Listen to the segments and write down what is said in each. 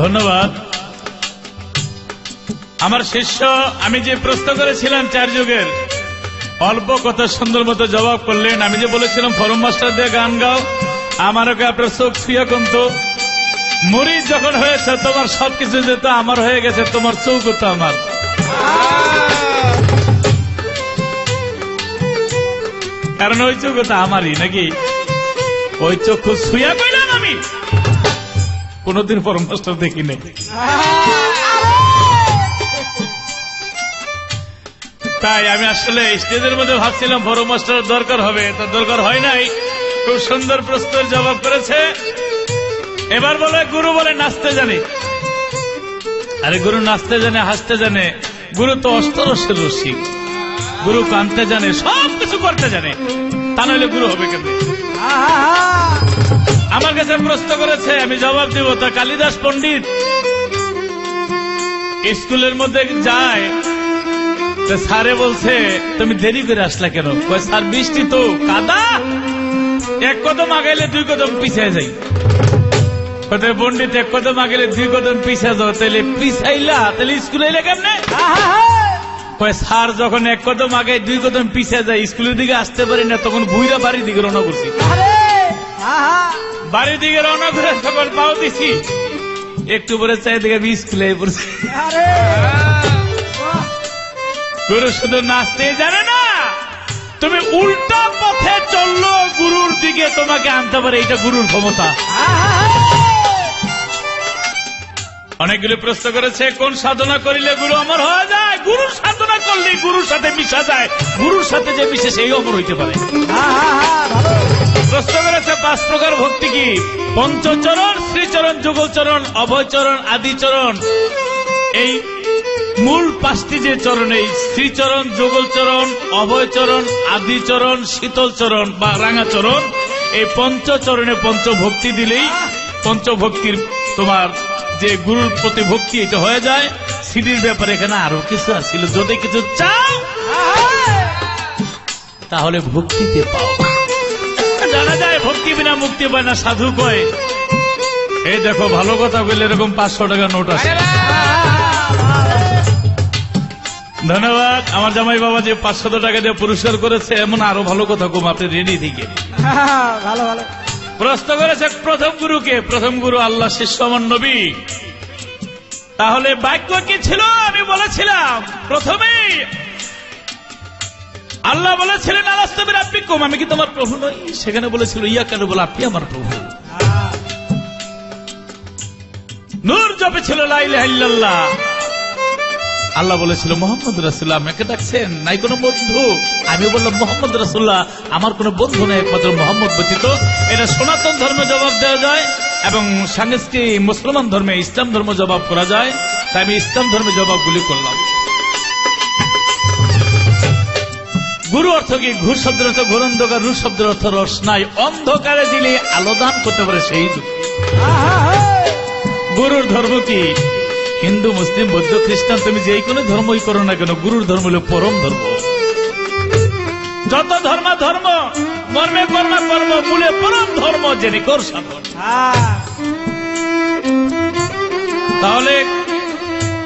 ধন্যবাদ। আমার শিষ্য আমি যে প্রশ্ন করেছিলাম 4 যুগের অল্প কথা সুন্দর মতো জবাব করলেন। আমি যে বলেছিলাম ফরম মাস্টার দিয়ে গান গাও, আমারও আপনার চোখ ছুঁয়ে কমতো। মুরিদ যখন হয়েছে তোমার সবকিছু যেত আমার হয়ে গেছে, তোমার চোখ তো আমার। কারণ ওই চোখ তো আমারই নাকি, ওই চক্ষু ছুঁয়া কইলাম আমি কোনদিন ফরম মাস্টার দেখি নাই। তাই আমি আসলে স্টেজের মধ্যে ভাবছিলাম ফরম মাস্টার দরকার হবে, তো দরকার হয় নাই। খুব সুন্দর প্রশ্নের জবাব করেছে। এবার বলে গুরু বলে নাচতে জানে। আরে গুরু নাচতে জানে, হাসতে জানে, গুরু তো অষ্টরসের রসিক। গুরু কানতে জানে, সবকিছু করতে জানে, তা নইলে গুরু হবে কেন? আমার কাছে প্রশ্ন করেছে, আমি জবাব দিব। তা কালিদাস পণ্ডিত স্কুলের মধ্যে যায়, স্যারে বলছে তুমি দেরি করে আসলা কেন? স্যার বৃষ্টি তো কাদা, 1 কদম আগাইলে 2 কদম পিছিয়ে যাই। পণ্ডিত 1 কদম আগাইলে 2 কদম পিছিয়ে যাও, তাহলে পিছাইলা, তাহলে স্কুলে এলে কেমনে? স্যার যখন 1 কদম আগে 2 কদম পিছিয়ে যায়, স্কুলের দিকে আসতে পারি না, তখন ভুইরা বাড়ির দিকে রওনা করছি। বাড়ির দিকে রওনা করে তখন পাও দিছি, একটু পরে চাই দিকে আমি স্কুলে পড়ছি। গুরু শুধু নাচতে জানে না, তুমি উল্টা পথে চললো গুরুর দিকে তোমাকে আনতে পারে, এটা গুরুর ক্ষমতা। অনেকগুলো প্রশ্ন করেছে কোন সাধনা করিলে গুরু অমর হয়ে যায়? গুরুর সাধনা করলে গুরুর সাথে মিশা যায়, গুরুর সাথে যে মিশে সেই অমর হইতে পারে। প্রশ্ন করেছে 5 প্রকার ভক্তি কি? পঞ্চচরণ, শ্রীচরণ, যুগলচরণ, অভয়চরণ, আদিচরণ। এই মূল 5টি যে চরণ, এই শ্রীচরণ, যুগলচরণ, অভয়চরণ, আদিচরণ, শীতলচরণ বা রাঙাচরণ, এই পঞ্চচরণে পঞ্চভক্তি দিলেই পঞ্চভক্তির তোমার যে গুরুর প্রতি ভক্তি এটা হয়ে যায়। সিডির ব্যাপারে এখানে আরো কিছু আসছিল, যদি কিছু চাও তাহলে ভক্তিতে পাও। জানা যায় ভক্তি বিনা মুক্তি পায় না, সাধু কয়। এই দেখো ভালো কথা বললে এরকম 500 টাকা নোট আছে। ধন্যবাদ। আমার জামাই বাবা যে 500 টাকা দিয়ে পুরস্কার করেছে, এমন আরো ভালো কথা কম, আপনি রেডি থেকে। ভালো ভালো প্রশ্ন করেছে প্রথম গুরুকে। প্রথম গুরু আল্লাহ, শিষ্য আমার নবী। তাহলে বাক্য কি ছিল? আমি বলেছিলাম প্রথমেই আল্লাহ বলেছিলেন আলাস্তু বিরাব্বিকুম, আমি কি তোমার প্রভু নই? সেখানে বলেছিল ইয়া কেন বলে আপনি আমার প্রভু। নূর জপে ছিল লা ইলাহা ইল্লাল্লাহ। আল্লাহ বলেছিল মোহাম্মদ রাসূলুল্লাহ, আমাকে ডাকছেন, নাই কোনো বন্ধু? আমি বললাম মোহাম্মদ রাসূলুল্লাহ, আমার কোনো বন্ধু নেই একমাত্র মোহাম্মদ ব্যতীত। এটা সনাতন ধর্মে জবাব দেওয়া যায় এবং সাংস্কৃতিক মুসলমান ধর্মে, ইসলাম ধর্ম জবাব করা যায়। তাই আমি ইসলাম ধর্মে জবাবগুলি করলাম। গুরু অর্থ কি? ঘুর শব্দের অর্থ ঘোর অন্ধকার, রু শব্দের অর্থ রোশনাই। অন্ধকারে দিলে আলো দান করতে পারে সেই গুরুর ধর্ম কি? হিন্দু, মুসলিম, বৌদ্ধ, খ্রিস্টান, তুমি যে কোনো ধর্মই করো না কেন, গুরুর ধর্ম হল পরম ধর্ম। যত ধর্ম ধর্ম, মর্মে কর্ম কর্ম, মূলে পরম ধর্ম, জেনে কর সাধন। তাহলে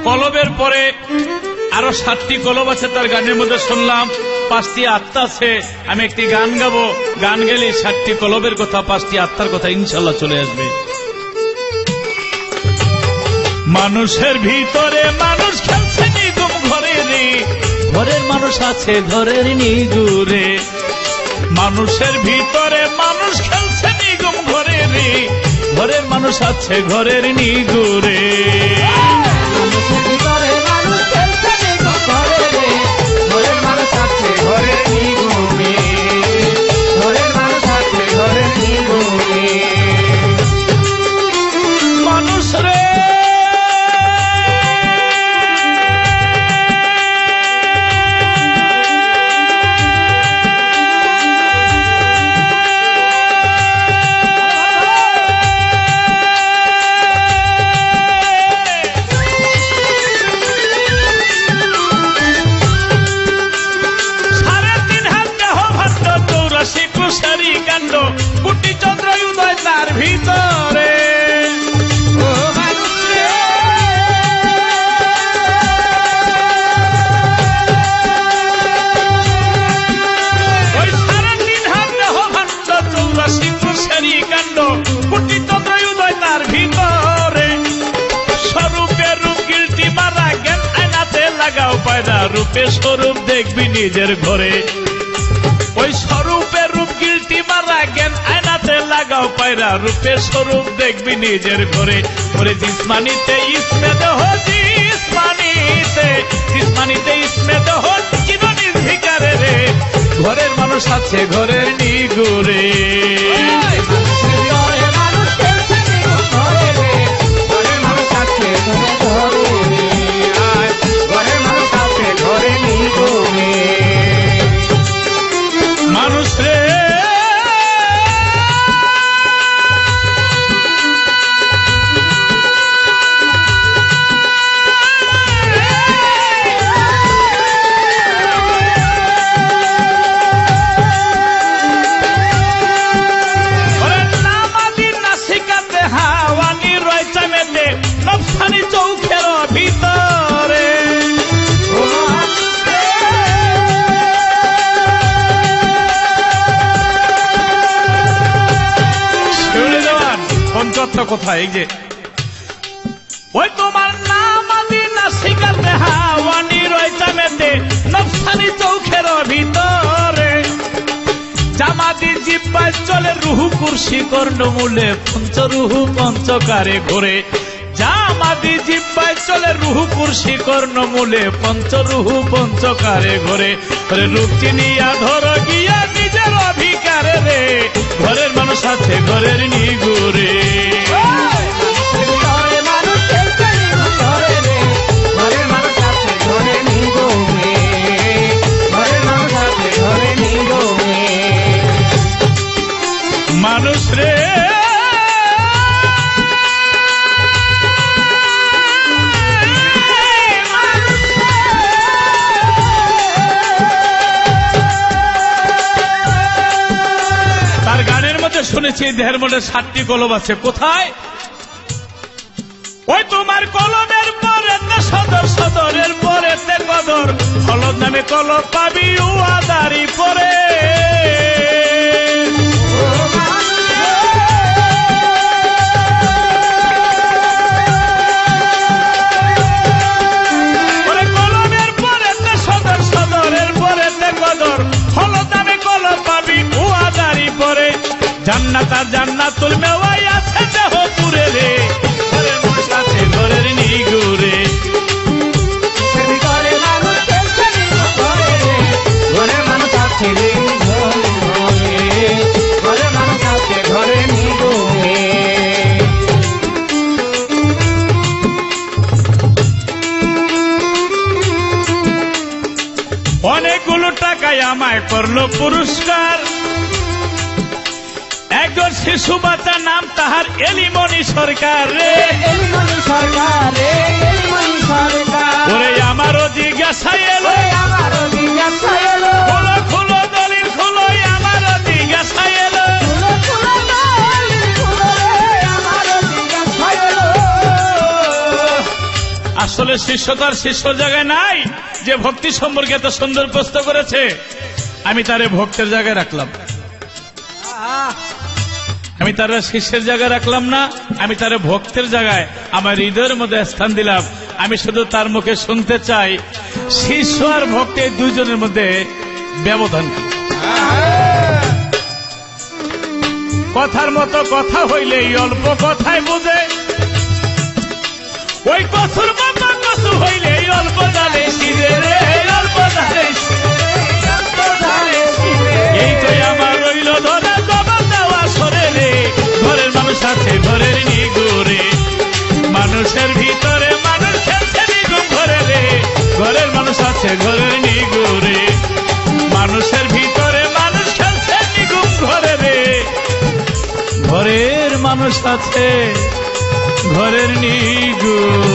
কলবের পরে আরো 7টি কলব আছে, তার গানের মধ্যে শুনলাম 5টি আত্মা আছে। আমি একটি গান গাবো, গান গেলে 7টি কলবের কথা, 5টি আত্মার কথা ইনশাল্লাহ চলে আসবে। মানুষের ভিতরে মানুষ খেলছে নিগুম ঘরে রে, ঘরের মানুষ আছে ঘরের নিগুরে। মানুষের ভিতরে মানুষ খেলছে নিগুম ঘরে রে, ঘরের মানুষ আছে ঘরের নিগুরে। মানুষের ভিতরে মানুষ খেলছে নিগুম ঘরে রে, ঘরের মানুষ আছে ঘরের নিগুরে, ঘরের মানুষ আছে ঘরের নিগুরে। মানুষ রে পায়রা, রূপের স্বরূপ দেখবি নিজের ঘরে। ওই স্বরূপের রূপ গিলটি মারা জ্ঞান আয়নাতে লাগাও পায়রা, রূপের স্বরূপ দেখবি নিজের ঘরে। ওরে জিসমানিতে ইসমে দেহ, জিসমানিতে ইসমে দেহ, চিরনির ভিকারে রে। ঘরের মানুষ আছে ঘরের নিগুরে। মানুষ রে চৌখের ভিতরে পঞ্চত্ব কোথায়? এই যে ওই তোমার নাম আদি না শিকাতে হাওয়ানি রয়েছে মেতে নফসানি চৌখের ভিতরে। জামাতি জিব্বায় চলে রুহু কুরসি কর্ণমূলে, পঞ্চরুহু পঞ্চকারে ঘোরে। জামাতি জিব্বায় চলে রুহু কুরসি কর্ণমূলে, পঞ্চরুহু পঞ্চকারে ঘোরে। রূপ চিনিয়া ধর গিয়া নিজের অধিকারে রে। ঘরের মানুষ আছে ঘরের নিগুরে। মানুষ রে তার গানের মধ্যে শুনেছি দেহের মধ্যে 7টি কলম আছে। কোথায়? ওই তোমার কলমের পরে সদর, সদরের পরে কদর, হলদ নামে কলম পাবি উয়াদারি পরে। কলমের পরে সদর, সদরের পরে কদর, হলদ নামে কলম পাবি উয়াদারি পরে। জান্নাত আর জান্নাতুল মেওয়াই আছে দেহ পুরে রে। ঘরের মানুষ আছে ঘরের নিগুরে। ঘরের মানুষ আছে ঘরের মানুষ আছে ঘরে নিগুরে। অনেকগুলো টাকায় আমায় করলো পুরস্কার। একজন শিশু বাচ্চা নাম তাহার এলিমনি সরকার রে। ওরে আমারও জিজ্ঞাসা এলো, খোলো খোলো দলিল খোলো, আমারও জিজ্ঞাসা এলো। আসলে শিষ্য তার শিষ্য জায়গায় নাই, যে ভক্তি সম্পর্কে এত সুন্দর প্রশ্ন করেছে। আমি তারে ভক্তের জায়গায় রাখলাম, আমি তার শিষ্যের জায়গায় রাখলাম না, আমি তার ভক্তের জায়গায় আমার হৃদয়ের মধ্যে স্থান দিলাম। আমি শুধু তার মুখে শুনতে চাই শিষ্য আর ভক্ত এই দুইজনের মধ্যে ব্যবধান কি। কথার মতো কথা হইলে অল্প কথায় বোঝে, ওই কসুর মতো কসু হইলে অল্প জানে সিরে রে, অল্প জানে। এই তো আমার রইল ধরা জবাব দেওয়া সরে রে। ঘরের মানুষ আছে ঘরের নিগুরে। মানুষের ভিতরে মানুষ খেলছে নিগুম ঘরে রে। ঘরের মানুষ আছে ঘরের নিগুরে। মানুষের ভিতরে মানুষ খেলছে নিগুম ঘরে রে। ঘরের মানুষ আছে ঘরের নিগুরে।